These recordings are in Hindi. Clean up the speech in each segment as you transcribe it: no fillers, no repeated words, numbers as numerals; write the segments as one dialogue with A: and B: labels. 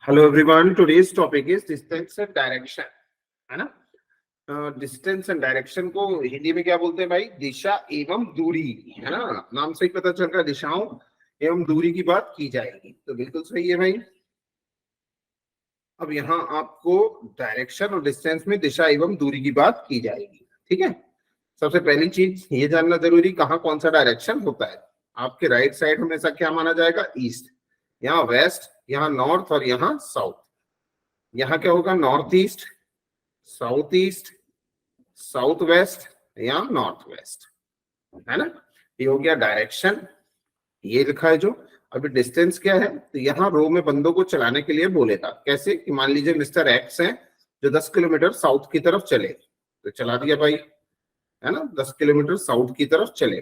A: Hello everyone, today's topic is distance and direction, है ना। डिस्टेंस एंड डायरेक्शन को हिंदी में क्या बोलते हैं भाई? दिशा एवं दूरी, है ना। नाम से ही पता चल रहा है दिशाओं एवं दूरी की बात की जाएगी, तो बिल्कुल सही है भाई। अब यहाँ आपको डायरेक्शन और डिस्टेंस में दिशा एवं दूरी की बात की जाएगी, ठीक है। सबसे पहली चीज ये जानना जरूरी, कहाँ कौन सा डायरेक्शन होता है। आपके राइट साइड हमेशा क्या माना जाएगा? ईस्ट। यहाँ वेस्ट, यहाँ नॉर्थ और यहाँ साउथ। यहाँ क्या होगा? North east, south east, south west या नॉर्थ वेस्ट, है ना। ये हो गया डायरेक्शन, ये लिखा है जो। अभी डिस्टेंस क्या है? तो यहाँ रो में बंदों को चलाने के लिए बोलेगा। कैसे? कि मान लीजिए मिस्टर एक्स है जो 10 किलोमीटर साउथ की तरफ चले, तो चला दिया भाई, है ना। 10 किलोमीटर साउथ की तरफ चले,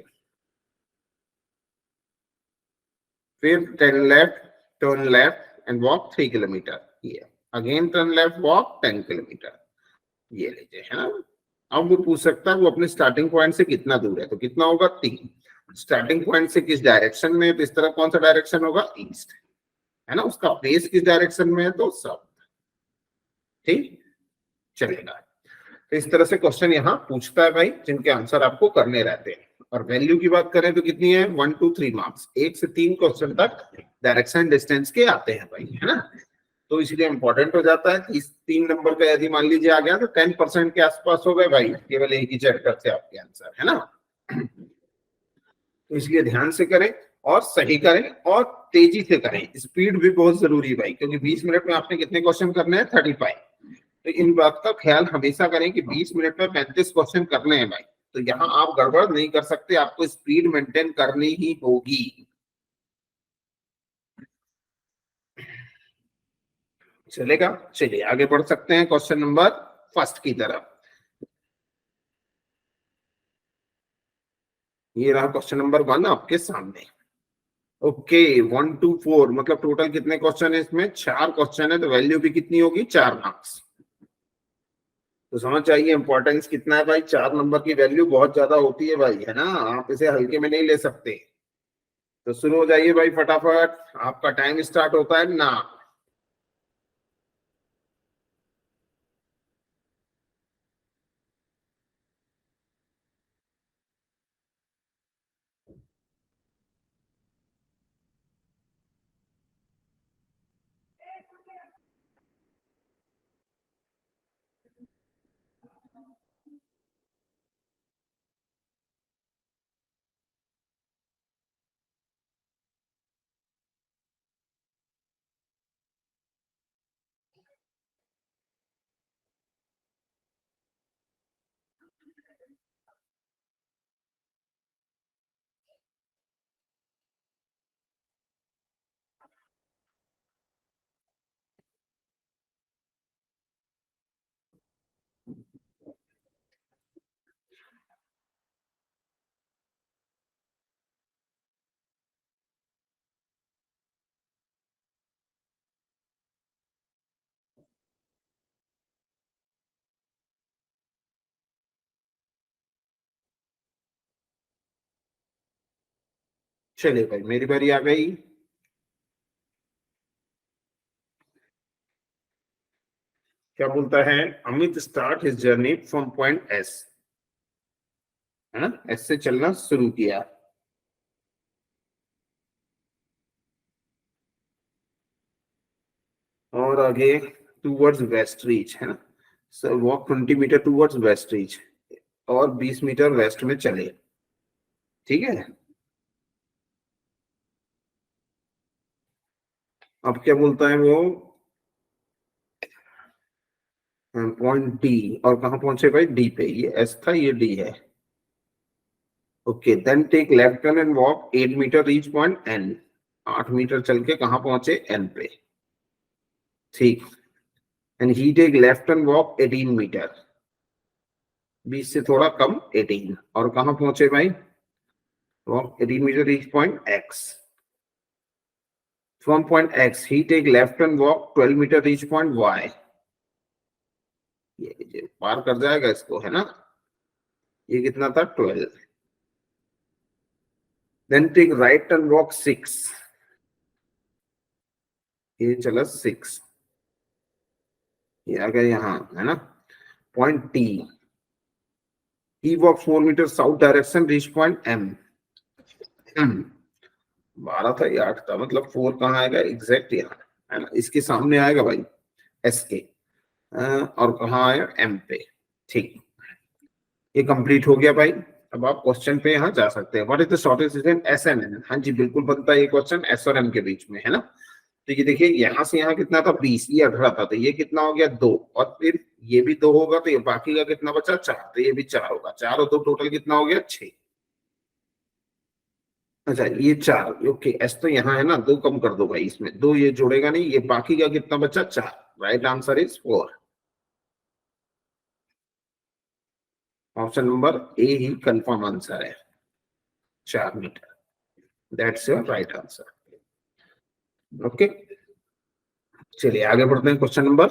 A: फिर turn left and walk 3 kilometre, ये again turn left walk 10 kilometre, ये लीजिए, है ना। अब वो पूछ सकता है वो अपने स्टार्टिंग पॉइंट से कितना दूर है, तो कितना होगा? 3। स्टार्टिंग पॉइंट से किस डायरेक्शन में है? तो इस तरह कौन सा डायरेक्शन होगा? ईस्ट, है ना। उसका फेस किस डायरेक्शन में है? तो साउथ, ठीक चलेगा। तो इस तरह से क्वेश्चन यहाँ पूछता है भाई, जिनके आंसर आपको करने रहते हैं। और वैल्यू की बात करें तो कितनी है? 1 to 3 मार्क्स, 1 से 3 क्वेश्चन तक डायरेक्शन डिस्टेंस के आते हैं भाई, है ना। तो इसलिए इंपॉर्टेंट हो जाता है कि इस 3 नंबर का यदि मान लीजिए आ गया तो 10% के आसपास हो गए भाई, केवल एक ही चैप्टर से आपके आंसर, है ना। तो इसलिए ध्यान से करें और सही करें और तेजी से करें। स्पीड भी बहुत जरूरी है भाई, क्योंकि 20 मिनट में आपने कितने क्वेश्चन करने हैं? 35। तो इन बात का ख्याल हमेशा करें कि 20 मिनट में 35 क्वेश्चन करने हैं भाई। तो यहाँ आप गड़बड़ नहीं कर सकते, आपको स्पीड मेंटेन करनी ही होगी। चलेगा? चलिए आगे बढ़ सकते हैं क्वेश्चन नंबर फर्स्ट की तरफ। ये रहा क्वेश्चन नंबर 1 आपके सामने। ओके, 1 to 4 मतलब टोटल कितने क्वेश्चन है इसमें? 4 क्वेश्चन है, तो वैल्यू भी कितनी होगी? 4 मार्क्स। तो समझ चाहिए इंपॉर्टेंस कितना है भाई। 4 नंबर की वैल्यू बहुत ज्यादा होती है भाई, है ना। आप इसे हल्के में नहीं ले सकते। तो शुरू हो जाइए भाई फटाफट, आपका टाइम स्टार्ट होता है ना। चलिए भाई मेरी बारी आ गई। क्या बोलता है? Amit start his journey from point S, है ना। एस से चलना शुरू किया और आगे टूवर्ड्स वेस्ट रीच, है ना। So walk 20 metre towards west reach और 20 मीटर वेस्ट में चले, ठीक है। अब क्या बोलता है वो? पॉइंट डी, और कहाँ पहुंचे भाई? डी पे। ये एस था, ये डी है। Okay, then take left turn and walk 8 metre reach point N. 8 metre चल के कहाँ पहुंचे? एन पे, ठीक। And he take left turn walk 18 metre, 20 से थोड़ा कम 18, और कहाँ पहुंचे भाई? Walk 18 metre reach point X. From point X he take left turn walk 12 metre reach point Y. ये पार कर जाएगा इसको, है ना। ये कितना था? 12। Then take right turn walk 6, ये चला 6। ये आ गया यहाँ, है ना, point T. He walk 4 metre south direction, reach point M. 12 था, ये 8 था, मतलब 4 कहाँ आएगा एग्जैक्ट यहाँ, है ना, इसके सामने आएगा भाई एस के, और कहाँ आया एम पे। ठीक, ये कंप्लीट हो गया भाई। अब आप क्वेश्चन पे यहाँ जा सकते हैं। What is the shortest distance S and N? हाँ जी बिल्कुल बनता है ये क्वेश्चन, एस और एम के बीच में, है ना। तो ये देखिए यहाँ से यहाँ कितना था 20, ये 18 था, तो ये कितना हो गया 2, और फिर ये भी 2 होगा, तो ये बाकी का कितना बचा 4, तो ये भी 4 होगा, 4 और 2 टोटल कितना हो गया 6। अच्छा ये 4, ओके, एस तो यहाँ है ना, 2 कम कर दो भाई, इसमें 2 ये जोड़ेगा नहीं, ये बाकी का कितना बचा 4। Right answer is 4। Option number A ही कंफर्म आंसर है, 4 metre. That's your right answer. Okay, चलिए आगे बढ़ते हैं क्वेश्चन नंबर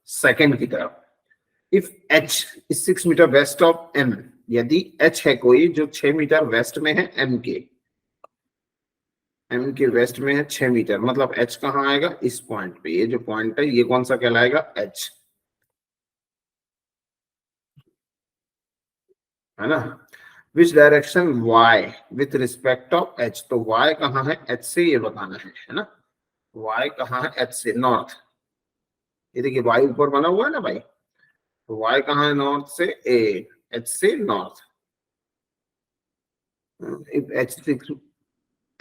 A: सेकंड की तरफ। If H is 6 metre west of M, यदि एच है कोई जो 6 मीटर वेस्ट में है एम के, एम के वेस्ट में है 6 मीटर, मतलब एच कहाँ आएगा इस पॉइंट पे, ये जो पॉइंट है ये कौन सा कहलाएगा एच, है ना। Which direction Y with respect of H, तो वाई कहाँ है एच से, ये बताना है ना। वाई कहाँ है एच से, नॉर्थ। ये देखिए वाई ऊपर बना हुआ है ना भाई, तो वाई कहाँ है नॉर्थ से, ए एच से north. If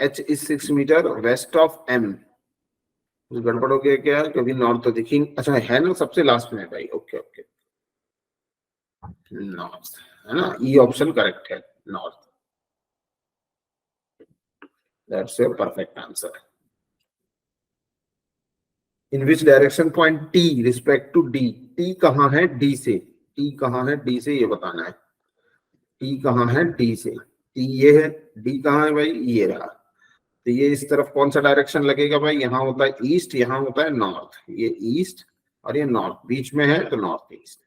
A: H is 6 metre west of M, कुछ गड़बड़ हो गया क्या, क्योंकि नॉर्थ तो दिखी, अच्छा है ना सबसे लास्ट में है भाई, ओके ओके, नॉर्थ, है ना, ये ऑप्शन करेक्ट है, north. That's your perfect answer. In which direction point T respect to D, T कहाँ है डी से, टी कहाँ है डी से ये बताना है। टी कहाँ है डी से, टी ये है, डी कहाँ है भाई ये रहा, तो ये इस तरफ कौन सा डायरेक्शन लगेगा भाई, यहाँ होता है ईस्ट, यहाँ होता है नॉर्थ, ये ईस्ट और ये नॉर्थ बीच में है, तो नॉर्थ ईस्ट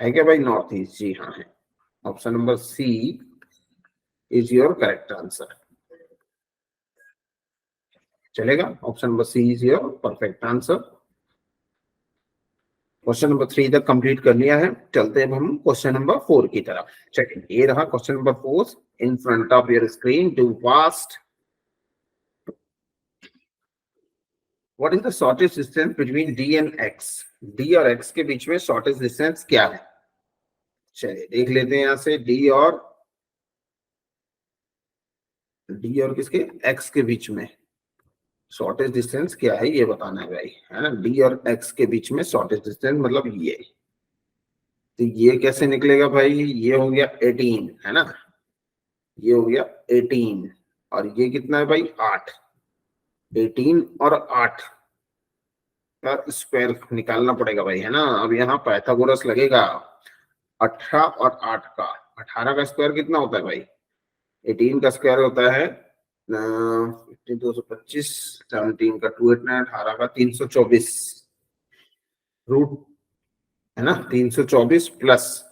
A: है क्या भाई, नॉर्थ ईस्ट, जी हाँ है। Option number C is your correct answer, चलेगा, option number C is your perfect answer. Question number 3 तक कंप्लीट कर लिया है, चलते हैं अब हम क्वेश्चन नंबर 4 की तरफ। चलिए ये रहा question number 4 in front of your screen, do fast. What is the shortest distance between D and x, D और एक्स के बीच में शॉर्टेस्ट डिस्टेंस क्या है। चलिए देख लेते हैं यहाँ से, डी और किसके एक्स के बीच में शॉर्टेस्ट डिस्टेंस क्या है, ये बताना है भाई, है ना। डी और एक्स के बीच में शॉर्टेस्ट डिस्टेंस मतलब ये, तो ये कैसे निकलेगा भाई, ये हो गया 18, है ना, ये हो गया 18, और ये कितना है भाई 8, 18 और 8 का स्क्वायर निकालना पड़ेगा भाई, है ना। अब यहाँ पाइथागोरस लगेगा, 18 और 8 का, 18 का स्क्वायर कितना होता है भाई, 18 का स्क्वायर होता है 225, 17 का 289, 18 का 324 रूट, है ना, 324 प्लस,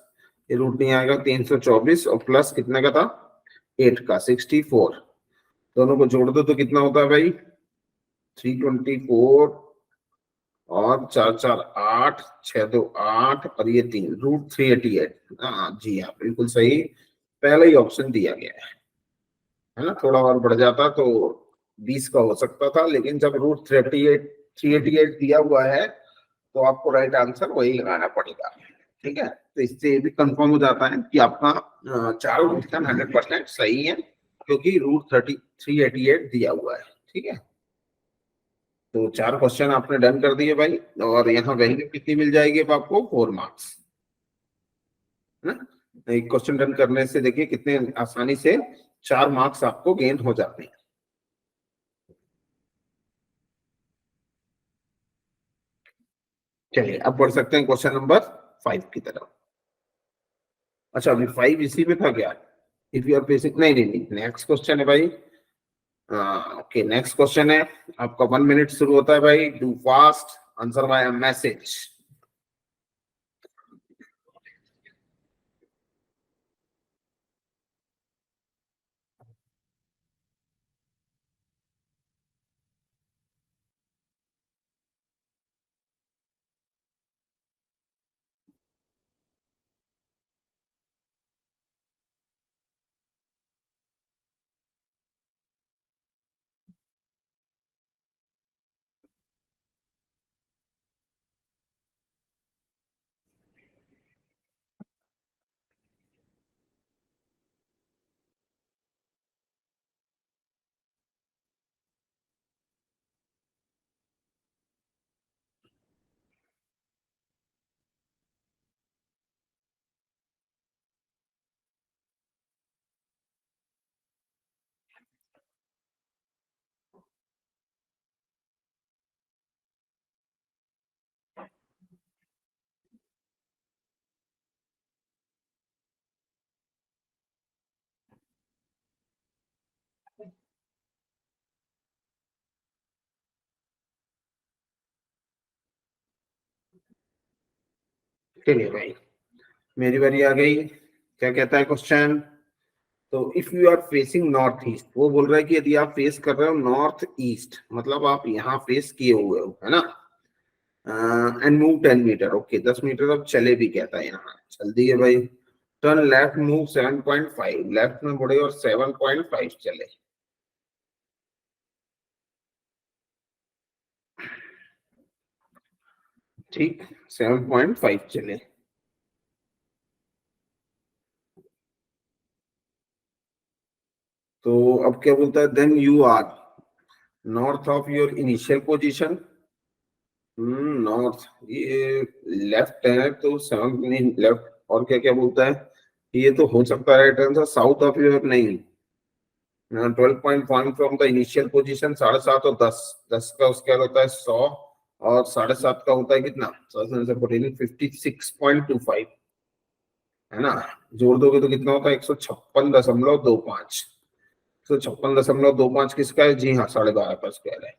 A: ये रूट नहीं आएगा, 324 और प्लस कितने का था 8 का 64, दोनों को जोड़ दो तो कितना होता है भाई 324, और 4 4 8, 6 2 8, और ये 3 रूट 388, हाँ जी हाँ बिल्कुल सही, पहला ही ऑप्शन दिया गया है ना। थोड़ा और बढ़ जाता तो 20 का हो सकता था, लेकिन जब रूट 388 दिया हुआ है तो आपको राइट आंसर वही लगाना पड़ेगा, ठीक है। तो इससे ये भी कंफर्म हो जाता है कि आपका चारों ऑप्शन 100% सही है, क्योंकि रूट 388 दिया हुआ है, ठीक है। तो 4 क्वेश्चन आपने डन कर दिए भाई, और यहाँ वैल्यू कितनी मिल जाएगी अब आपको 4 मार्क्स, है ना। एक क्वेश्चन डन करने से देखिए कितने आसानी से 4 मार्क्स आपको गेन हो जाते हैं। चलिए अब बढ़ सकते हैं क्वेश्चन नंबर 5 की तरफ। अच्छा अभी 5 इसी में था क्या, इफ यू आर बेसिक, नहीं नहीं नहीं, नेक्स्ट क्वेश्चन है भाई। ओके नेक्स्ट क्वेश्चन है आपका, 1 मिनट शुरू होता है भाई, do fast, answer by message. चलिए भाई, मेरी बारी आ गई। क्या कहता है क्वेश्चन? तो if you are facing north east, वो बोल रहा है कि यदि आप फेस कर रहे हो नॉर्थ ईस्ट, मतलब आप यहाँ फेस किए हुए हो, है ना, and move 10 metre, okay 10 metre अब चले भी, कहता है यहाँ चल दिए भाई। टर्न लेफ्ट, मूव 7.5, लेफ्ट में मुड़े और 7.5 चले। ठीक, 7.5 चले। तो अब क्या बोलता है? Then you are north of your initial position. North, ये लेफ्ट है तो सेवन लेफ्ट, और क्या क्या बोलता है? ये तो हो सकता है right answer. South of your नहीं, 12.1 फ्रॉम द इनिशियल पोजीशन, 7.5 और 10, 10 का उसका होता है 100, और 7.5 का होता है कितना? 56.25, है ना। जोड़ दोगे तो कितना होता है? 156.25। 156.25 किसका है? जी हाँ, 12.5 का स्क्वायर है।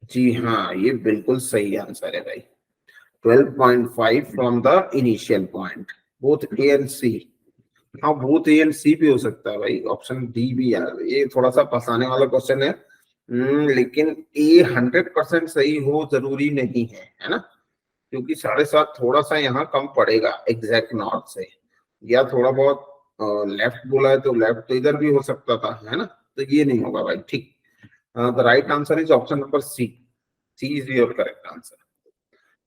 A: जी हाँ, ये बिल्कुल सही आंसर है भाई। 12.5 from the initial point, both A and C. हाँ, बोथ ए एंड सी भी हो सकता है भाई, ऑप्शन डी भी यार, ये थोड़ा सा फंसाने वाला क्वेश्चन है। लेकिन ए 100% सही हो जरूरी नहीं है ना, क्योंकि 7.5 थोड़ा सा यहाँ कम पड़ेगा एग्जैक्ट नॉर्थ से, या थोड़ा बहुत लेफ्ट बोला है तो लेफ्ट तो इधर भी हो सकता था, है ना। तो ये नहीं होगा भाई। ठीक, the right answer is option number C. C is your correct answer,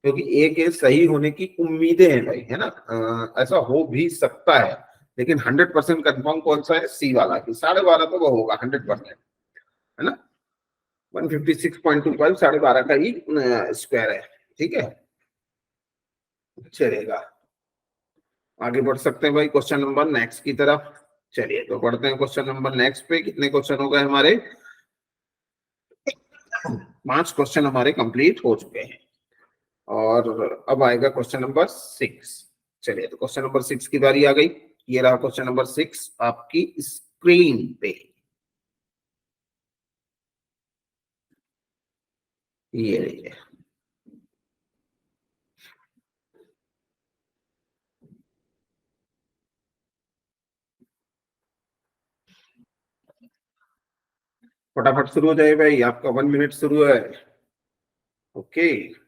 A: क्योंकि ए के सही होने की उम्मीदें हैं भाई, है ना। ऐसा हो भी सकता है, लेकिन 100% कंफर्म कौन सा है? सी वाला, कि 12.5 तो वो होगा 100%, है ना। 156.25 12.5 का ही स्क्वायर है। ठीक है, चलेगा। आगे बढ़ सकते हैं भाई क्वेश्चन नंबर नेक्स्ट की तरफ। चलिए तो बढ़ते हैं क्वेश्चन नंबर नेक्स्ट पे। कितने क्वेश्चन हो गए हमारे? 5 क्वेश्चन हमारे कंप्लीट हो चुके हैं, और अब आएगा क्वेश्चन नंबर 6। चलिए तो क्वेश्चन नंबर 6 की बारी आ गई। ये रहा क्वेश्चन नंबर 6 आपकी स्क्रीन पे। ये रही, फटाफट शुरू हो जाए भाई, आपका 1 मिनट शुरू है। ओके,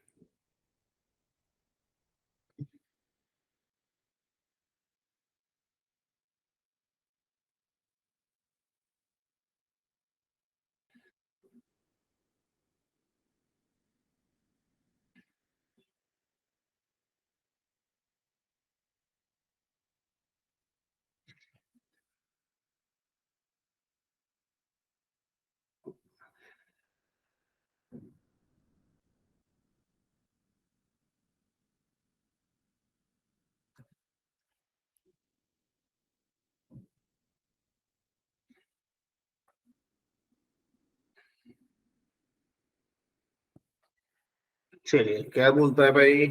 A: चलिए क्या बोलता है भाई?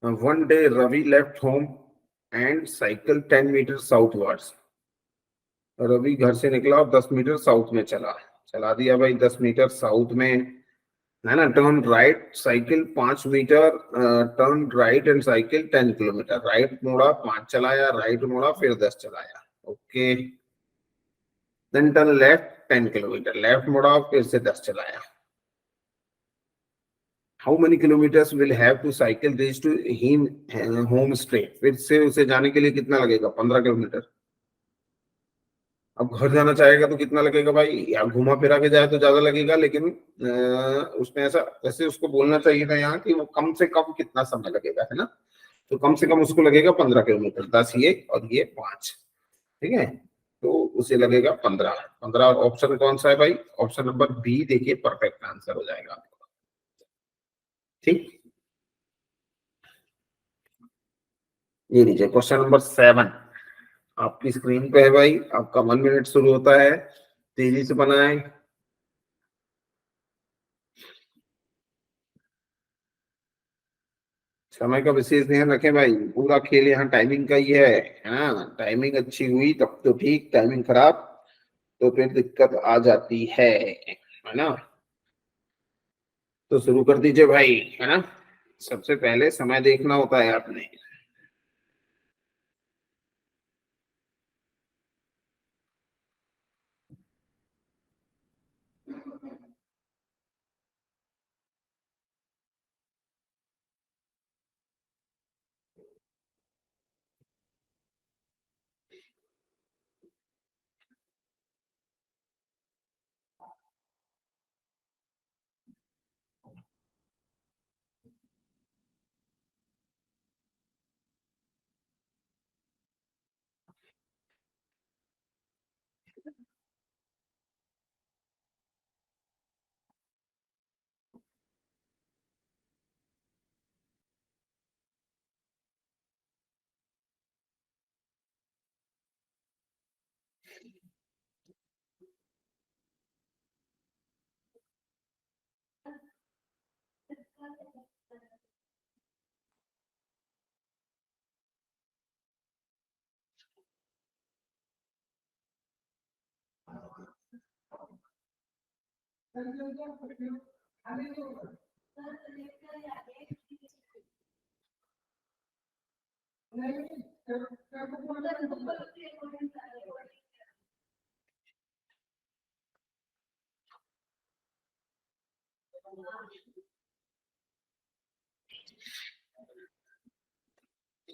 A: One day Ravi left home and cycle 10 metre southwards. Ravi घर से निकला और 10 मीटर साउथ में चला। चला दिया भाई 10 मीटर साउथ में, है ना। Turn right, cycle 5 metre, turn right and cycle 10 kilometre. Right मोड़ा 5 चलाया, राइट मोड़ा फिर 10 चलाया। Okay, then turn left 10 kilometre, left मोड़ा फिर से 10 चलाया। How many kilometres will have to cycle reach to him home straight? फिर से उसे जाने के लिए कितना लगेगा? 15 किलोमीटर। अब घर जाना चाहेगा तो कितना लगेगा भाई? या घुमा फिरा के जाए तो ज्यादा लगेगा, लेकिन उसमें ऐसा, वैसे उसको बोलना चाहिए था यहाँ कि वो कम से कम कितना समय लगेगा, है ना। तो कम से कम उसको लगेगा 15 किलोमीटर, 10 ये और ये 5, ठीक है। तो उसे लगेगा 15। 15 ऑप्शन कौन सा है भाई? ऑप्शन नंबर बी देखिए, परफेक्ट आंसर हो जाएगा आपका। ठीक, ये लीजिए क्वेश्चन नंबर 7 आपकी स्क्रीन पे है भाई। आपका 1 मिनट शुरू होता है, तेजी से बनाए। समय का विशेष ध्यान रखें भाई, पूरा खेल यहाँ टाइमिंग का ही है ना। टाइमिंग अच्छी हुई तब तो ठीक, टाइमिंग खराब तो फिर दिक्कत आ जाती है ना। तो शुरू कर दीजिए भाई, है ना। सबसे पहले समय देखना होता है आपने।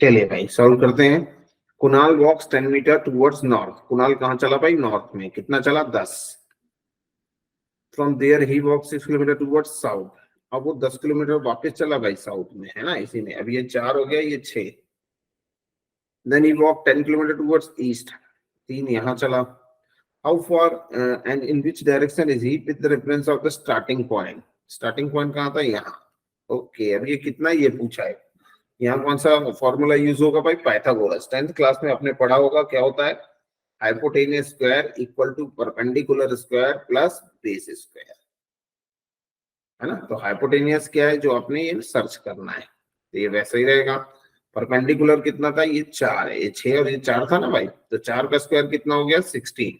A: चलिए भाई सॉल्व करते हैं। Kunal walks 10 metre towards north. Kunal कहाँ चला भाई? नॉर्थ में। कितना चला? 10। From there he walk 6 kilometre towards south. अब वो 10 किलोमीटर वापस चला भाई साउथ में, है ना, इसी में। अब ये 4 हो गया, ये 6। Then he walk 10 kilometre towards east. 3 यहाँ चला। How far and in which direction is he with the reference of the starting point. Starting point कहाँ था? यहाँ। ओके, अब ये कितना ये पूछा है। यहाँ कौन सा फॉर्मूला यूज होगा भाई? पाइथागोरस। 10th क्लास में आपने पढ़ा होगा, क्या होता है? Hypotenuse square equal to perpendicular square plus base square, है ना। तो हाइपोटेनियस क्या है जो आपने ये सर्च करना है, तो ये वैसा ही रहेगा। परपेंडिकुलर कितना था? ये 4 है, ये 6 और ये 4 था ना भाई, तो 4 का स्क्वायर कितना हो गया? 16।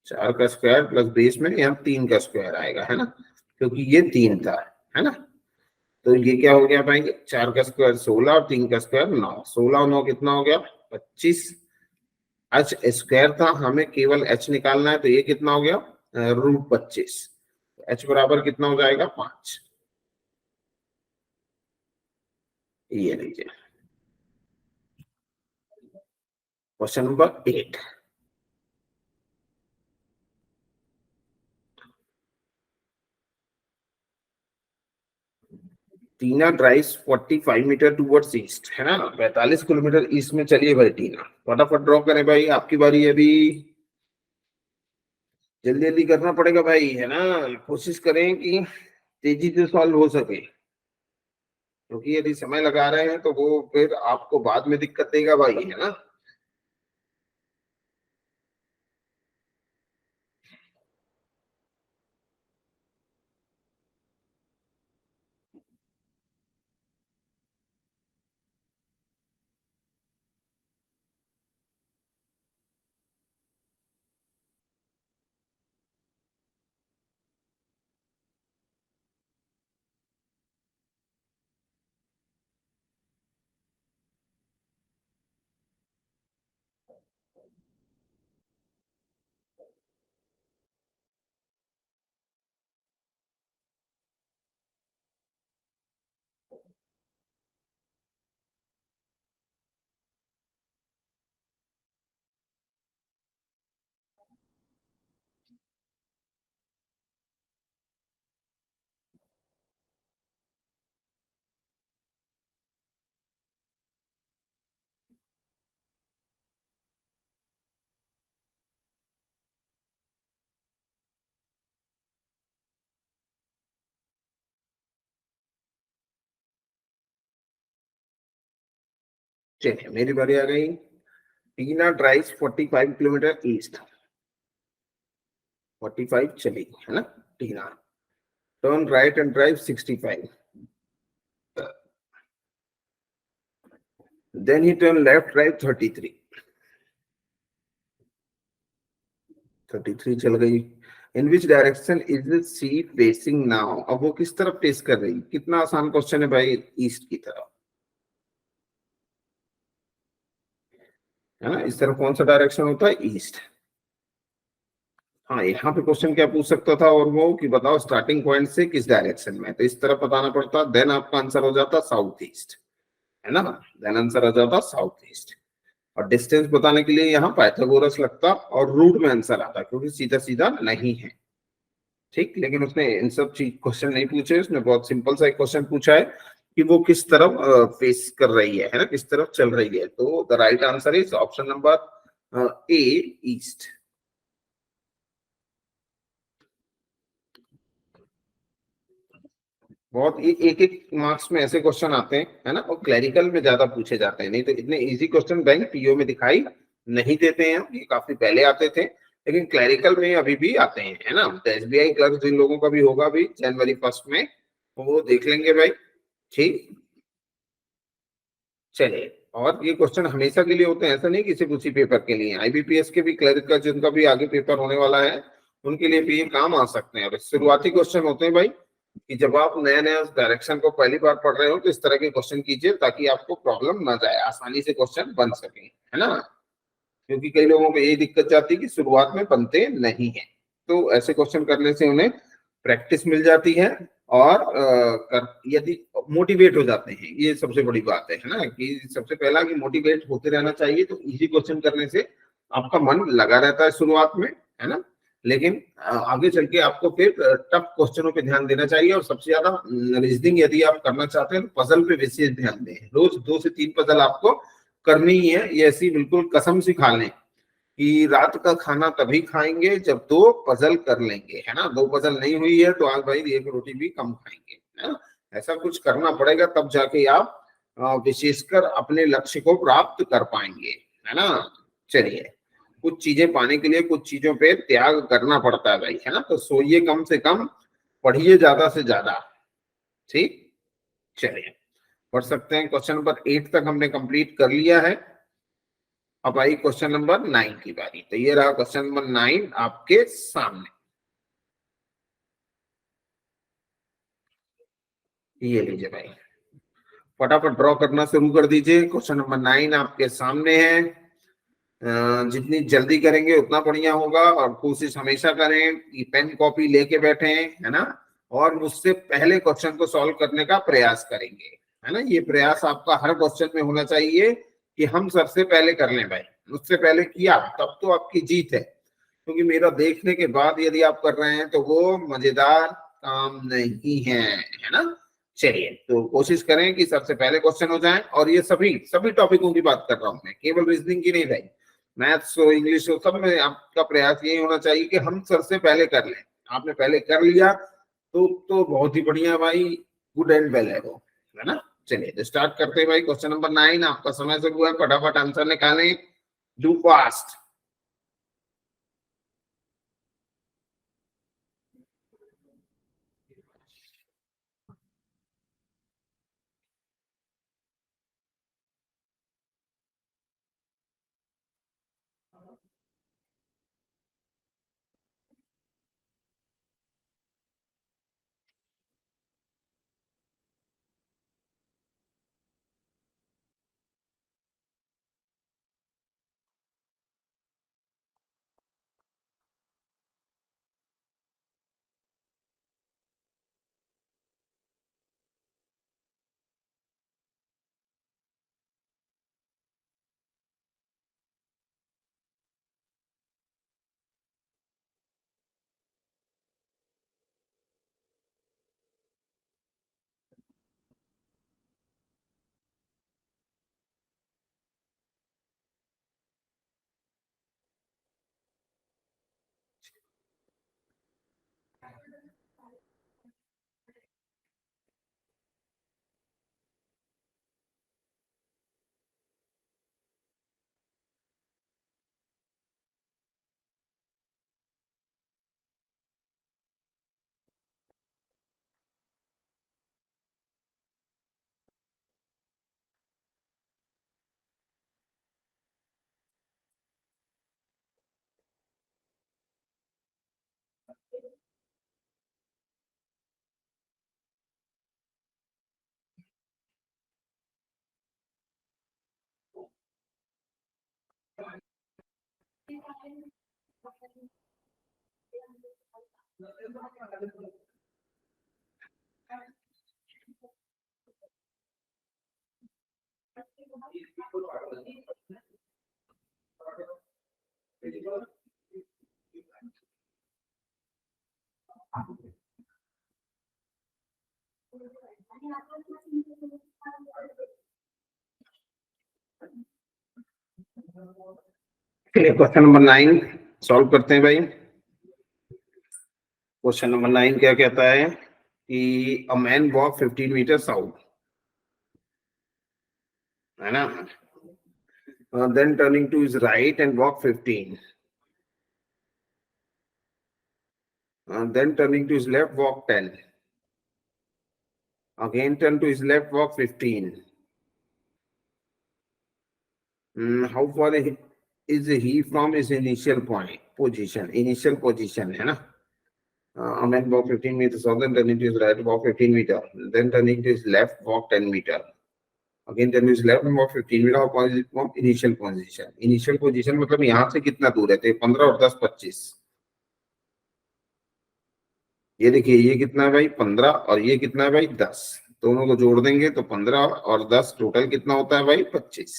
A: 4 का स्क्वायर प्लस बेस में यहाँ 3 का स्क्वायर आएगा, है ना, क्योंकि ये 3 था, है ना। तो ये क्या हो गया भाई? 4 का स्क्वायर 16 और 3 का स्क्वायर 9। 16 और 9 कितना हो गया? 25। एच स्क्वायर था, हमें केवल एच निकालना है, तो ये कितना हो गया? √25। एच बराबर कितना हो जाएगा? 5। ये लीजिए क्वेश्चन नंबर 8। टीना ड्राइव्स 45 मीटर टुवर्ड्स ईस्ट, है ना, 45 किलोमीटर ईस्ट में चलिए भाई टीना। फटाफट ड्रॉ करें भाई, आपकी बारी है अभी। जल्दी जल्दी करना पड़ेगा भाई, है ना। कोशिश करें कि तेजी से सॉल्व हो सके, क्योंकि यदि समय लगा रहे हैं तो वो फिर आपको बाद में दिक्कत देगा भाई, है ना। चलिए मेरी बारी आ गई। टीना ड्राइव्स 45 किलोमीटर ईस्ट। 45 चली, है ना Tina. Turn right and drive 65। Then he turn left drive 33। 33 चल गई। In which direction is she facing now, अब वो किस तरफ फेस कर रही, कितना आसान क्वेश्चन है भाई, ईस्ट की तरफ, है ना। इस तरफ कौन सा डायरेक्शन होता है, ईस्ट। हाँ, यहाँ पे क्वेश्चन क्या पूछ सकता था, और वो कि बताओ स्टार्टिंग पॉइंट से किस डायरेक्शन में, तो इस तरफ बताना पड़ता, देन आपका आंसर हो जाता साउथ ईस्ट, है ना। देन आंसर हो जाता साउथ ईस्ट। और डिस्टेंस बताने के लिए यहाँ पाइथागोरस लगता और रूट में आंसर आता, क्योंकि सीधा सीधा नहीं है। ठीक, लेकिन उसने इन सब चीज क्वेश्चन नहीं पूछे, उसने बहुत सिंपल सा एक क्वेश्चन पूछा है कि वो किस तरफ फेस कर रही है ना, किस तरफ चल रही है। तो the right answer is option number A, east. बहुत एक एक मार्क्स में ऐसे क्वेश्चन आते हैं, है ना, और क्लरिकल में ज्यादा पूछे जाते हैं, नहीं तो इतने इजी क्वेश्चन बैंक पीओ में दिखाई नहीं देते हैं। ये काफी पहले आते थे, लेकिन क्लरिकल में अभी भी आते हैं, है ना। तो एसबीआई क्लर्क जिन लोगों का भी होगा अभी जनवरी 1 में, तो वो देख लेंगे भाई। ठीक, चलिए। और ये क्वेश्चन हमेशा के लिए होते हैं, ऐसा नहीं कि सिर्फ उसी पेपर के लिए। आईबीपीएस के भी क्लर्क का जिनका भी आगे पेपर होने वाला है, उनके लिए भी ये काम आ सकते हैं। और शुरुआती क्वेश्चन होते हैं भाई, कि जब आप नया नया डायरेक्शन को पहली बार पढ़ रहे हो, तो इस तरह के क्वेश्चन कीजिए, ताकि आपको प्रॉब्लम ना जाए, आसानी से क्वेश्चन बन सके, है ना। क्योंकि कई लोगों को यही दिक्कत जाती है कि शुरुआत में बनते नहीं है। तो ऐसे क्वेश्चन करने से उन्हें प्रैक्टिस मिल जाती है, और यदि मोटिवेट हो जाते हैं, ये सबसे बड़ी बात है ना। कि सबसे पहला कि मोटिवेट होते रहना चाहिए, तो इजी क्वेश्चन करने से आपका मन लगा रहता है शुरुआत में, है ना। लेकिन आगे चल के आपको फिर टफ क्वेश्चनों पे ध्यान देना चाहिए, और सबसे ज्यादा रीजनिंग यदि आप करना चाहते हैं, तो पजल पे विशेष ध्यान दें। रोज 2 से 3 पजल आपको करनी ही है, ये ऐसी बिल्कुल कसम सी खा लें कि रात का खाना तभी खाएंगे जब 2 पजल कर लेंगे, है ना। 2 पजल नहीं हुई है तो आज भाई एक रोटी भी कम खाएंगे, है ना। ऐसा कुछ करना पड़ेगा, तब जाके आप विशेषकर अपने लक्ष्य को प्राप्त कर पाएंगे, है ना। चलिए, कुछ चीजें पाने के लिए कुछ चीजों पे त्याग करना पड़ता है भाई, है ना। तो सोइए कम से कम, पढ़िए ज्यादा से ज्यादा। ठीक, चलिए पढ़ सकते हैं। क्वेश्चन नंबर 8 तक हमने कंप्लीट कर लिया है। अब आई क्वेश्चन नंबर 9 की बारी। तो ये रहा क्वेश्चन नंबर 9 आपके सामने, ये लीजिए भाई। फटाफट ड्रॉ करना शुरू कर दीजिए। क्वेश्चन नंबर 9 आपके सामने है। जितनी जल्दी करेंगे उतना बढ़िया होगा, और कोशिश हमेशा करें कि पेन कॉपी लेके बैठे, है ना। और मुझसे पहले क्वेश्चन को सॉल्व करने का प्रयास करेंगे, है ना। ये प्रयास आपका हर क्वेश्चन में होना चाहिए कि हम सबसे पहले कर लें भाई। मुझसे पहले किया तब तो आपकी जीत है, क्योंकि मेरा देखने के बाद यदि आप कर रहे हैं तो वो मजेदार काम नहीं है, है ना। चलिए, तो कोशिश करें कि सबसे पहले क्वेश्चन हो जाए। और ये सभी सभी टॉपिकों की बात कर रहा हूं मैं, केवल रीजनिंग की नहीं भाई। मैथ्स हो, इंग्लिश हो, सब में आपका प्रयास यही होना चाहिए कि हम सबसे पहले कर लें। आपने पहले कर लिया तो बहुत ही बढ़िया भाई, गुड एंड वेल है वो, है ना। चलिए, तो स्टार्ट करते हैं भाई। क्वेश्चन नंबर 9 आपका समय से हुआ है, फटाफट आंसर निकालें, डू फास्ट। चलिए क्वेश्चन नंबर 9 सॉल्व करते हैं भाई। क्वेश्चन नंबर 9 क्या कहता है कि a man walk 15 metre south, है ना, then turning to his right and walk 15, then turning to his left walk 10, again turn to his left walk 15. How far is he from his initial point position? Initial position है ना, a man walk 15 meters, so then turning to his right walk 15 meter, then turning to his left walk 10 meter, again turn to his left and walk 15 meter. How far is it from initial position? Initial position मतलब यहाँ से कितना दूर है, तो 15 और 10 25। ये देखिए ये कितना है भाई 15 और ये कितना है भाई 10, दोनों को जोड़ देंगे तो 15 और 10 टोटल कितना होता है भाई 25।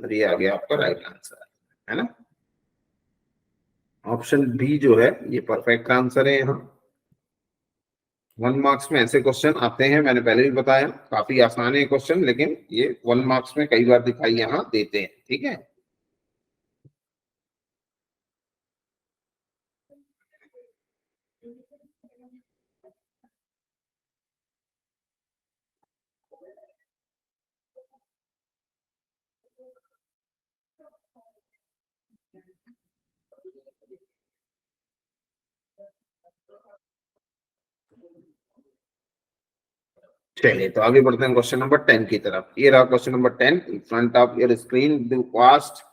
A: और ये आ गया आपका राइट आंसर, है ना। ऑप्शन बी जो है ये परफेक्ट आंसर है। यहाँ 1 मार्क्स में ऐसे क्वेश्चन आते हैं, मैंने पहले भी बताया, काफी आसान है क्वेश्चन, लेकिन ये 1 मार्क्स में कई बार दिखाई यहाँ देते हैं, ठीक है। चलिए तो आगे बढ़ते हैं क्वेश्चन नंबर 10 की तरफ। ये रहा question number 10 in front of your screen, do fast.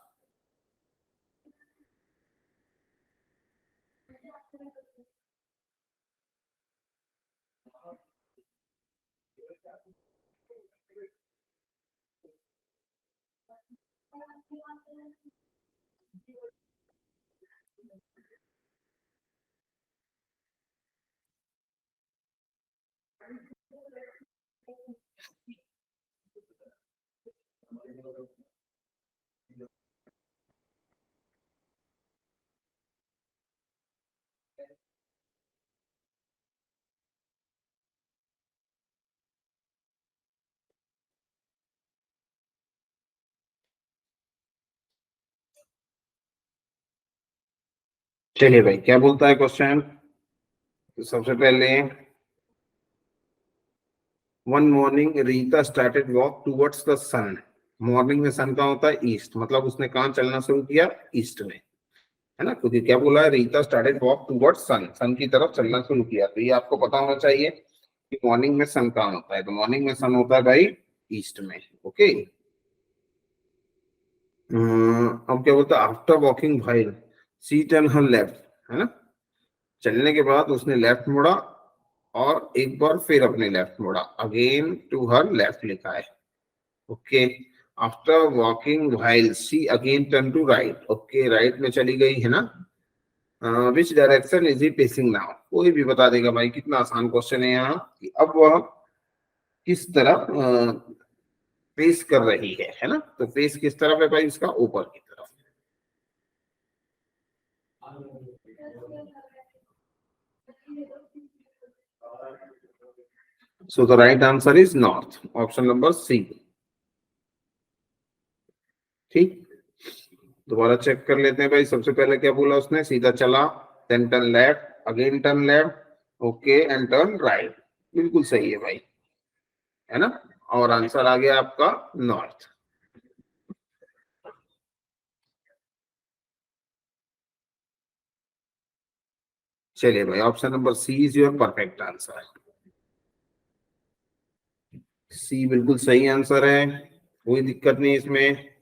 A: चलिए भाई क्या बोलता है क्वेश्चन। तो सबसे पहले one morning Rita started walk towards the sun. Morning में सन का होता है ईस्ट, मतलब उसने कहाँ चलना शुरू किया, ईस्ट में, है ना, क्योंकि क्या बोला है, रीता स्टार्टेड वॉक टुवर्ड्स सन, सन की तरफ चलना शुरू किया। तो ये आपको पता होना चाहिए कि मॉर्निंग में सन कहाँ होता है, तो मॉर्निंग में सन होता है भाई ईस्ट में। ओके, अब क्या बोलता है, आफ्टर वॉकिंग भाई सी टर्न हर लेफ्ट, है ना, चलने के बाद उसने लेफ्ट मुड़ा और एक बार फिर अपने लेफ्ट मुड़ा, अगेन टू हर लेफ्ट लिखा है। Okay, after walking while she again turn to right. Okay, right में चली गई, है ना। Which direction is he facing now, कोई भी बता देगा भाई, कितना आसान क्वेश्चन है यहाँ कि अब वह किस तरफ फेस कर रही है ना। तो फेस किस तरफ है भाई, उसका ऊपर की तरफ। So the right answer is north, option number C। ठीक, दोबारा चेक कर लेते हैं भाई। सबसे पहले क्या बोला उसने, सीधा चला, then turn left, again turn left, okay and turn right. बिल्कुल सही है भाई, है ना, और आंसर आ गया आपका नॉर्थ। चलिए भाई, option number C is your perfect answer. C बिल्कुल सही आंसर है, कोई दिक्कत नहीं इसमें।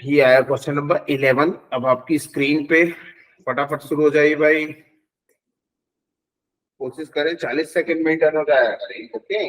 A: ये आया क्वेश्चन नंबर 11। अब आपकी स्क्रीन पे फटाफट शुरू हो जाइए भाई, कोशिश करें 40 सेकंड में ही डन हो जाए। Okay,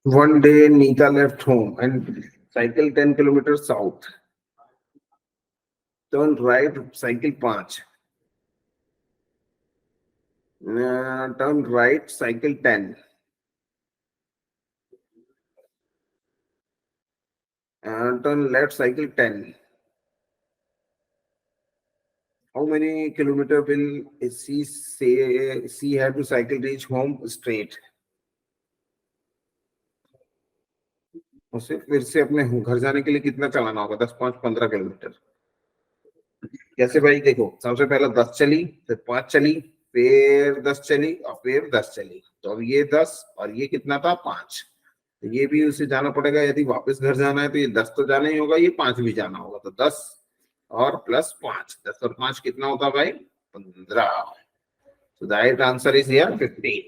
A: one day Nita left home and cycle 10 kilometers south. Turn right, cycle 5. Turn right, cycle 10. Turn left, cycle 10. How many kilometer will she say she had to cycle reach home straight? उसे फिर से अपने घर जाने के लिए कितना चलाना होगा? 10, 5, 15 किलोमीटर। कैसे भाई? देखो, सबसे पहले 10 चली, फिर 5 चली, फिर 10 चली और फिर 10 चली। तो अब ये 10 और ये कितना था? 5। तो ये भी उसे जाना पड़ेगा। यदि वापस घर जाना है तो ये 10 तो जाना ही होगा, ये 5 भी जाना होगा। तो 10 और प्लस 5, 10 और 5 कितना होता भाई? 15। तो the right answer is here 15।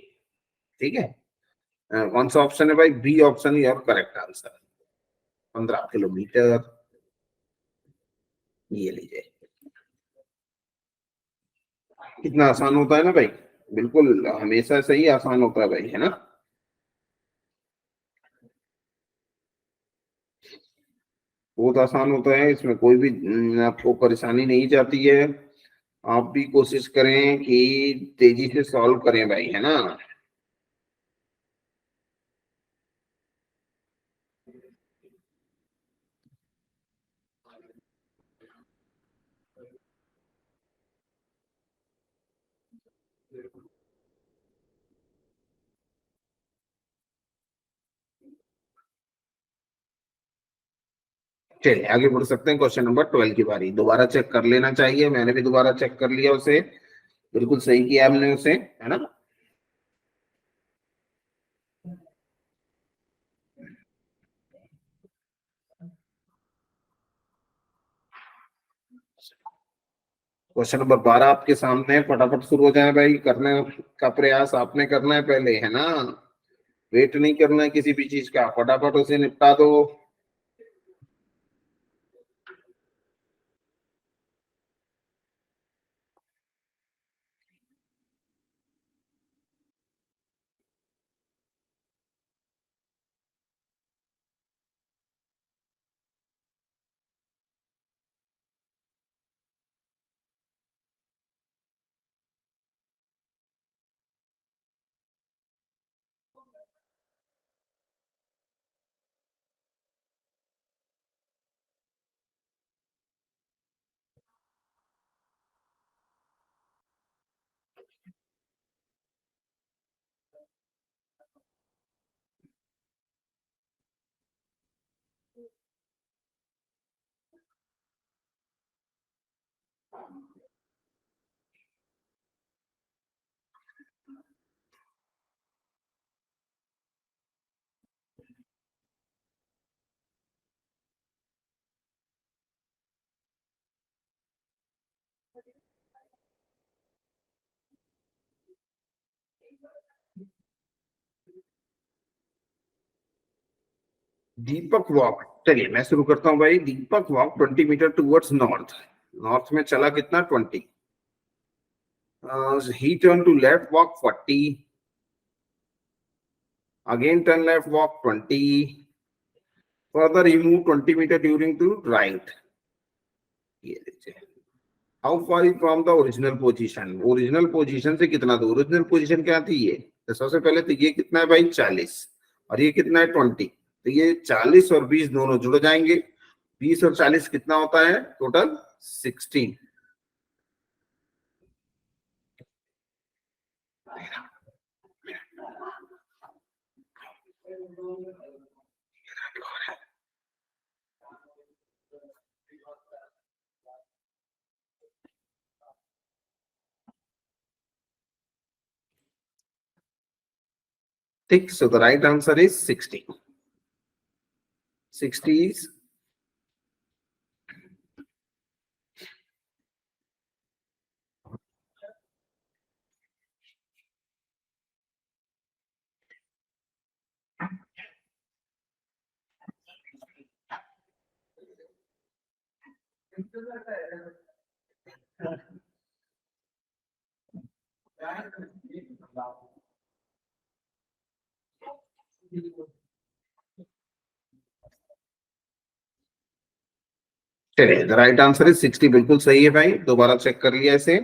A: ठीक है। कौन सा ऑप्शन है भाई? B option your correct answer, 15 kilometre. ये लीजिए, कितना आसान होता है ना भाई। बिल्कुल हमेशा से ही आसान होता है भाई, है ना। बहुत आसान होता है, इसमें कोई भी आपको परेशानी नहीं जाती है। आप भी कोशिश करें कि तेजी से सॉल्व करें भाई, है ना। चलिए आगे बढ़ सकते हैं। क्वेश्चन नंबर 12 की बारी। दोबारा चेक कर लेना चाहिए, मैंने भी दोबारा चेक कर लिया उसे। बिल्कुल सही किया हमने उसे, है ना। क्वेश्चन नंबर 12 आपके सामने है। फटाफट शुरू हो जाए भाई, करने का प्रयास आपने करना है पहले, है ना। वेट नहीं करना है किसी भी चीज का, फटाफट उसे निपटा दो। दीपक वॉक, चलिए मैं शुरू करता हूँ भाई। Deepak walk 20 metre towards north. North में चला कितना? 20। He turn to left walk 40। Again turn left walk 20। Further he move 20 metre during to right. ये लीजिए। How far is from the original position? Original position से कितना दूर? ओरिजिनल पोजीशन क्या थी ये? तो सबसे पहले तो ये कितना है भाई? 40। और ये कितना है? 20। तो ये 40 और 20 दोनों जुड़ जाएंगे। 20 और 40 कितना होता है? टोटल 16। ठीक, so the right answer is 60. 60 is चलिए, द राइट आंसर इज 60। बिल्कुल सही है भाई, दोबारा चेक कर लिया इसे।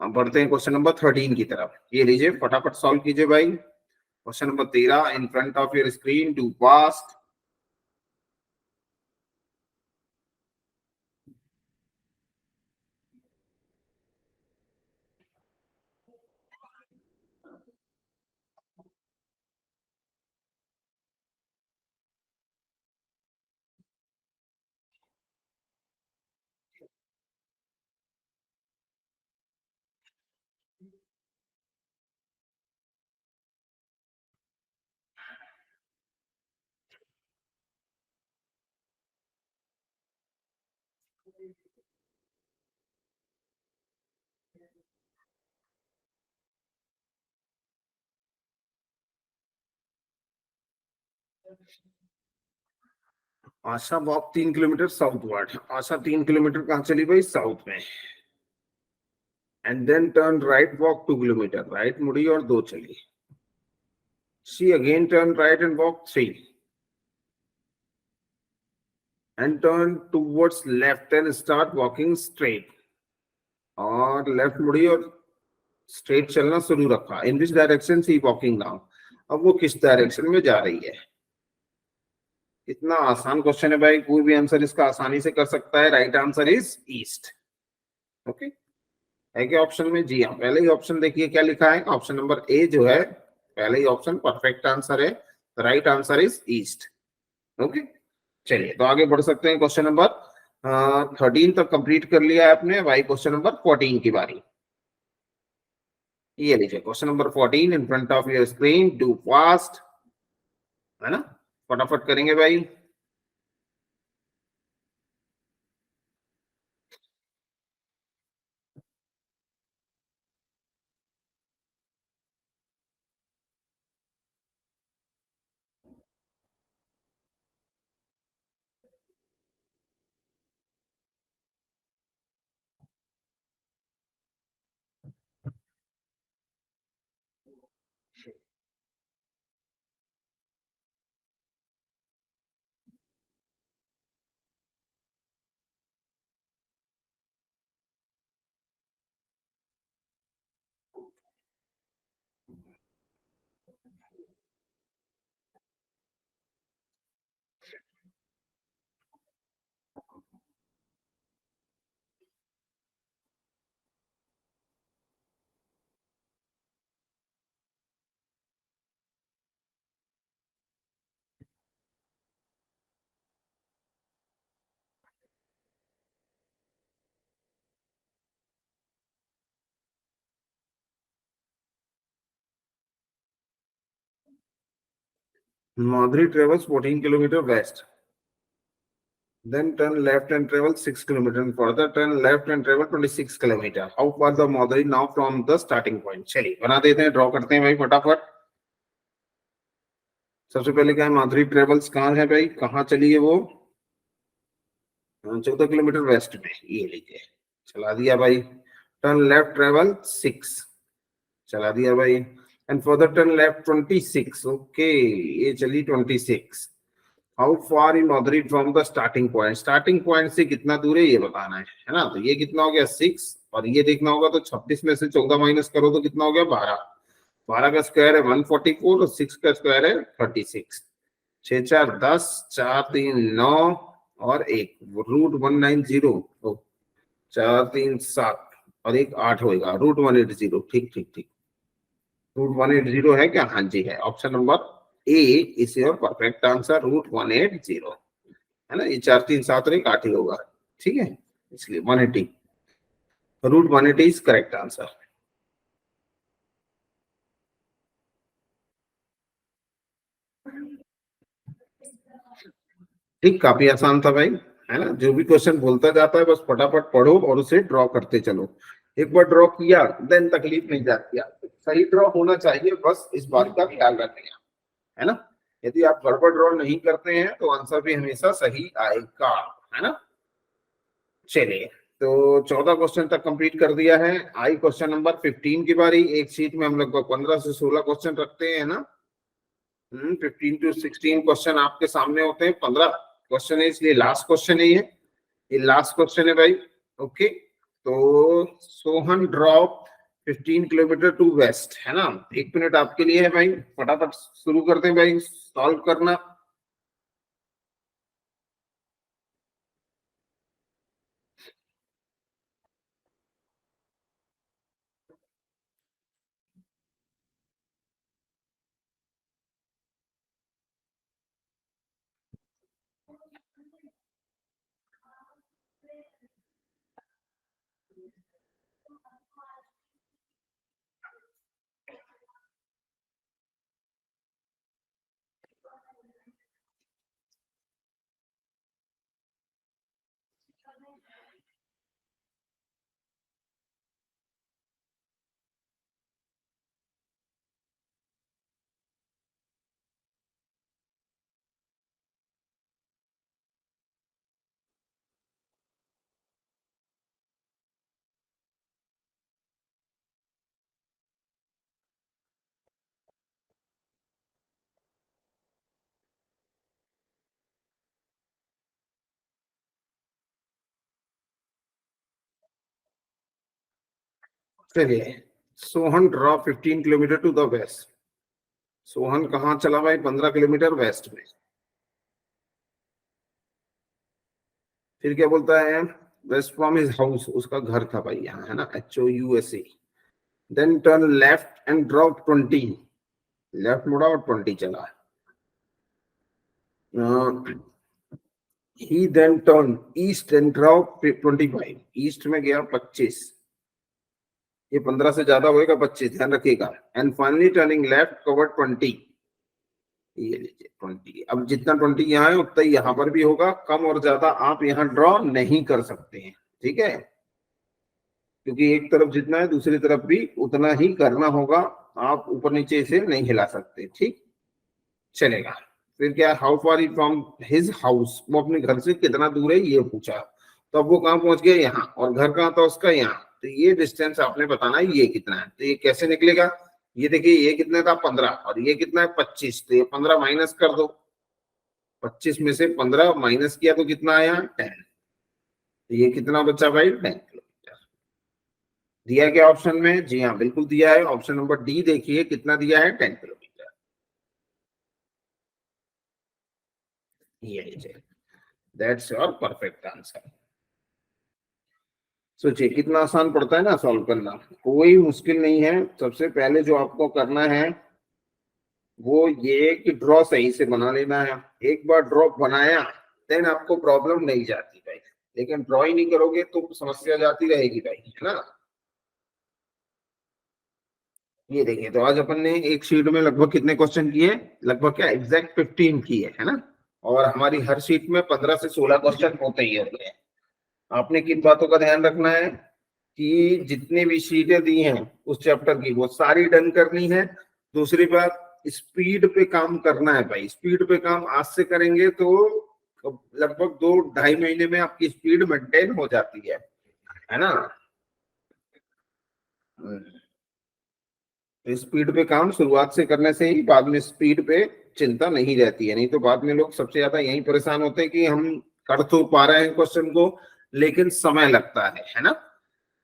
A: अब बढ़ते हैं क्वेश्चन नंबर 13 की तरफ। ये लीजिए, फटाफट सॉल्व कीजिए भाई। Question number 13 in front of your screen, do fast. Asha walk 3 kilometre southward. Asha 3 kilometre कहाँ चली भाई? साउथ में। And then turn right walk 2 kilometre. Right मुड़ी और 2 चली। She again turn right and walk 3 and turn towards left and start walking straight. और लेफ्ट मुड़ी और स्ट्रेट चलना शुरू रखा। In which direction she walking now? अब वो किस डायरेक्शन में जा रही है? इतना आसान क्वेश्चन है भाई, कोई भी आंसर इसका आसानी से कर सकता है। Right answer is east. Okay, है क्या ऑप्शन में? जी हाँ, पहले ही ऑप्शन देखिए क्या लिखा है। ऑप्शन नंबर ए जो है, पहले ही ऑप्शन परफेक्ट आंसर है। Right answer is east. Okay, चलिए तो आगे बढ़ सकते हैं। क्वेश्चन नंबर 13 तक कंप्लीट कर लिया है आपने भाई। क्वेश्चन नंबर 14 की बारी। ये लीजिए, question number 14 in front of your screen, do fast. है ना, फटाफट करेंगे भाई। Madhuri travels 14 kilometer west. Then turn left and travel 6 kilometer. And further turn left and travel 26 kilometer. How far the Madhuri now from the starting point? चलिए बना देते हैं, ड्रॉ करते हैं भाई फटाफट। सबसे पहले क्या है? माधुरी ट्रेवल्स कहाँ है भाई? कहाँ चली है वो? 14 किलोमीटर वेस्ट में, ये लीजिए चला दिया भाई। टर्न लेफ्ट ट्रेवल 6, चला दिया भाई। And further turn left 26, okay ये चली 26। How far in northerly from the starting point, starting point से कितना दूर है ये बताना है ना। तो ये कितना हो गया 6, और ये देखना होगा तो 26 में से 14 माइनस करो तो कितना हो गया 12। 12 का स्क्वायर है 144 और 6 का स्क्वायर है 36। 6 4 10, 4 3 9 और 1 रूट 190, 4 3 7 और 1 8 होगा रूट 180। ठीक ठीक ठीक, रूट 180 है क्या? हाँ जी है। Option number A is your perfect answer, root 180 है ना। ये 4 3 7 और 1 8 ही होगा, ठीक है, इसलिए 180, रूट 180 इज करेक्ट आंसर। ठीक, काफी आसान था भाई, है ना। जो भी क्वेश्चन बोलता जाता है बस फटाफट पढ़ो और उसे ड्रॉ करते चलो। एक बार ड्रॉ किया देन तकलीफ नहीं जाती, सही ड्रॉ होना चाहिए, बस इस बात का ख्याल रखें, है ना। यदि आप गड़बड़ ड्रॉ नहीं करते हैं तो आंसर भी हमेशा सही आएगा, है ना। चलिए, तो 14 क्वेश्चन तक कंप्लीट कर दिया है। आई क्वेश्चन नंबर 15 की बारी। एक शीट में हम लगभग 15 से 16 क्वेश्चन रखते हैं ना। 15 to 16 क्वेश्चन आपके सामने होते हैं। 15 क्वेश्चन है इसलिए लास्ट क्वेश्चन है ये लास्ट क्वेश्चन है भाई। ओके, तो Sohan drop 15 kilometre to west, है ना। 1 मिनट आपके लिए है भाई, फटाफट शुरू करते हैं भाई सॉल्व करना। चलिए, Sohan drop 15 kilometre to the west. Sohan कहाँ चला भाई? 15 किलोमीटर वेस्ट में। फिर क्या बोलता है? वेस्ट फ्रॉम हिज हाउस, उसका घर था भाई यहाँ, है ना, HOUSE। Then turn left and drop 20, left मुड़ा और 20 चला। He then turn east and drop 25, east में गया 25, ये 15 से ज्यादा होएगा 25, ध्यान रखिएगा। And finally turning left covered 20, ये लीजिए 20। अब जितना 20 यहाँ है उतना ही यहाँ पर भी होगा, कम और ज्यादा आप यहाँ ड्रॉ नहीं कर सकते हैं, ठीक है, क्योंकि एक तरफ जितना है दूसरी तरफ भी उतना ही करना होगा, आप ऊपर नीचे इसे नहीं हिला सकते, ठीक चलेगा। फिर क्या, how far is from his house, वो अपने घर से कितना दूर है ये पूछा। तो अब वो कहाँ पहुंच गया? यहाँ, और घर कहाँ था उसका? यहाँ। तो ये डिस्टेंस आपने बताना है ये कितना है। तो ये कैसे निकलेगा? ये देखिए, ये कितना था 15 और ये कितना है 25, तो ये 15 माइनस कर दो। 25 में से 15 माइनस किया तो कितना आया? 10। तो ये कितना बचा भाई? 10 किलोमीटर। दिया गया ऑप्शन में? जी हाँ बिल्कुल दिया है। ऑप्शन नंबर डी देखिए कितना दिया है? 10 किलोमीटर। ये दैट्स योर परफेक्ट आंसर। सोचिए कितना आसान पड़ता है ना सॉल्व करना, कोई मुश्किल नहीं है। सबसे पहले जो आपको करना है वो ये कि ड्रॉ सही से बना लेना है। एक बार ड्रॉ बनाया देन आपको प्रॉब्लम नहीं जाती भाई, लेकिन ड्रॉ ही नहीं करोगे तो समस्या जाती रहेगी भाई, है ना। ये देखिए, तो आज अपन ने एक शीट में लगभग कितने क्वेश्चन किए? लगभग क्या एग्जैक्ट 15 किए, है ना। और हमारी हर शीट में 15 से 16 क्वेश्चन होते ही होते हैं। आपने किन बातों का ध्यान रखना है कि जितनी भी शीटें दी हैं उस चैप्टर की वो सारी डन करनी है। दूसरी बात, स्पीड पे काम करना है भाई, स्पीड पे काम आज से करेंगे तो लगभग 2-2.5 महीने में आपकी स्पीड मेंटेन हो जाती है ना। स्पीड पे काम शुरुआत से करने से ही बाद में स्पीड पे चिंता नहीं रहती है। नहीं तो बाद में लोग सबसे ज्यादा यही परेशान होते हैं कि हम कर तो पा रहे हैं क्वेश्चन को, लेकिन समय लगता है ना।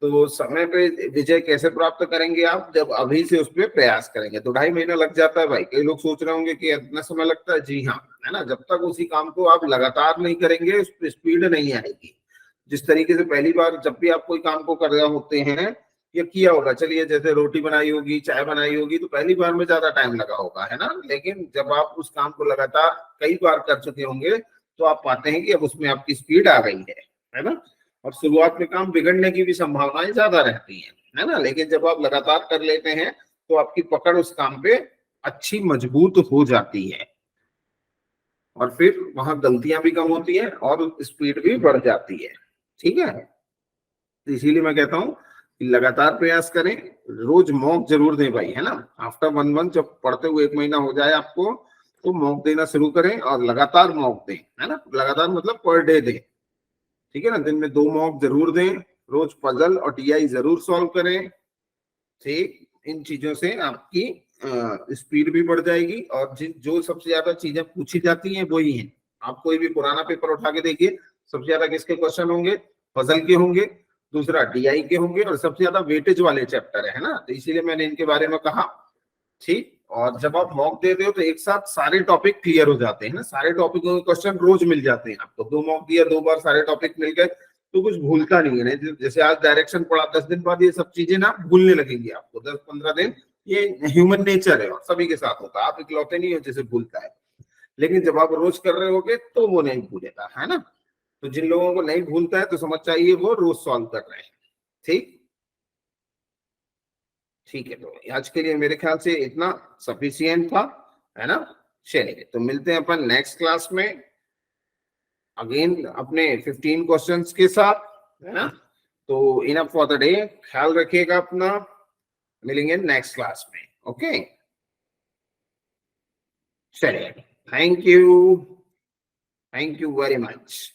A: तो समय पे विजय कैसे प्राप्त करेंगे आप, जब अभी से उस पर प्रयास करेंगे। तो 2.5 महीना लग जाता है भाई। कई लोग सोच रहे होंगे कि इतना समय लगता है, जी हाँ, है ना। जब तक उसी काम को आप लगातार नहीं करेंगे उस पर स्पीड नहीं आएगी। जिस तरीके से पहली बार जब भी आप कोई काम को कर रहे होते हैं या किया होगा, चलिए जैसे रोटी बनाई होगी, चाय बनाई होगी, तो पहली बार में ज्यादा टाइम लगा होगा, है ना। लेकिन जब आप उस काम को लगातार कई बार कर चुके होंगे तो आप पाते हैं कि अब उसमें आपकी स्पीड आ गई है ना। और शुरुआत में काम बिगड़ने की भी संभावनाएं ज्यादा रहती है ना। लेकिन जब आप लगातार कर लेते हैं तो आपकी पकड़ उस काम पे अच्छी मजबूत हो जाती है, और फिर वहां गलतियां भी कम होती है और स्पीड भी बढ़ जाती है। ठीक है, तो इसीलिए मैं कहता हूँ कि लगातार प्रयास करें, रोज मॉक जरूर दें भाई, है ना। आफ्टर 1 मंथ, जब पढ़ते हुए 1 महीना हो जाए आपको, तो मॉक देना शुरू करें और लगातार मॉक दें, है ना। लगातार मतलब पर डे दें, ठीक है ना। दिन में 2 मॉक जरूर दें, रोज पजल और टीआई जरूर सॉल्व करें। ठीक, इन चीजों से आपकी स्पीड भी बढ़ जाएगी। और जो सबसे ज्यादा चीजें पूछी जाती हैं वही हैं। आप कोई भी पुराना पेपर उठा के देखिए, सबसे ज्यादा किसके क्वेश्चन होंगे, पजल के होंगे, दूसरा डीआई के होंगे, और सबसे ज्यादा वेटेज वाले चैप्टर है ना। तो इसीलिए मैंने इनके बारे में कहा। ठीक, और जब आप मॉक देते हो तो एक साथ सारे टॉपिक क्लियर हो जाते हैं ना। सारे टॉपिकों के क्वेश्चन रोज मिल जाते हैं आपको। 2 मॉक दिया, 2 बार सारे टॉपिक मिल गए, तो कुछ भूलता नहीं है। नहीं जैसे आज डायरेक्शन पढ़ा, 10 दिन बाद ये सब चीजें ना भूलने लगेंगी आपको, 10-15 दिन। ये ह्यूमन नेचर है और सभी के साथ होता है। आप इकलौते नहीं हो जैसे भूलता है। लेकिन जब आप रोज कर रहे होगे तो वो नहीं भूलेगा, है ना। तो जिन लोगों को नहीं भूलता है तो समझ चाहिए वो रोज सॉल्व कर रहे हैं। ठीक, ठीक है। तो आज के लिए मेरे ख्याल से इतना सफिशियंट था, है ना। चलिए, तो मिलते हैं अपन नेक्स्ट क्लास में अगेन अपने 15 क्वेश्चंस के साथ, है ना। तो इनफ फॉर द डे, ख्याल रखिएगा अपना। मिलेंगे नेक्स्ट क्लास में, ओके। चलिए, thank you, thank you very much.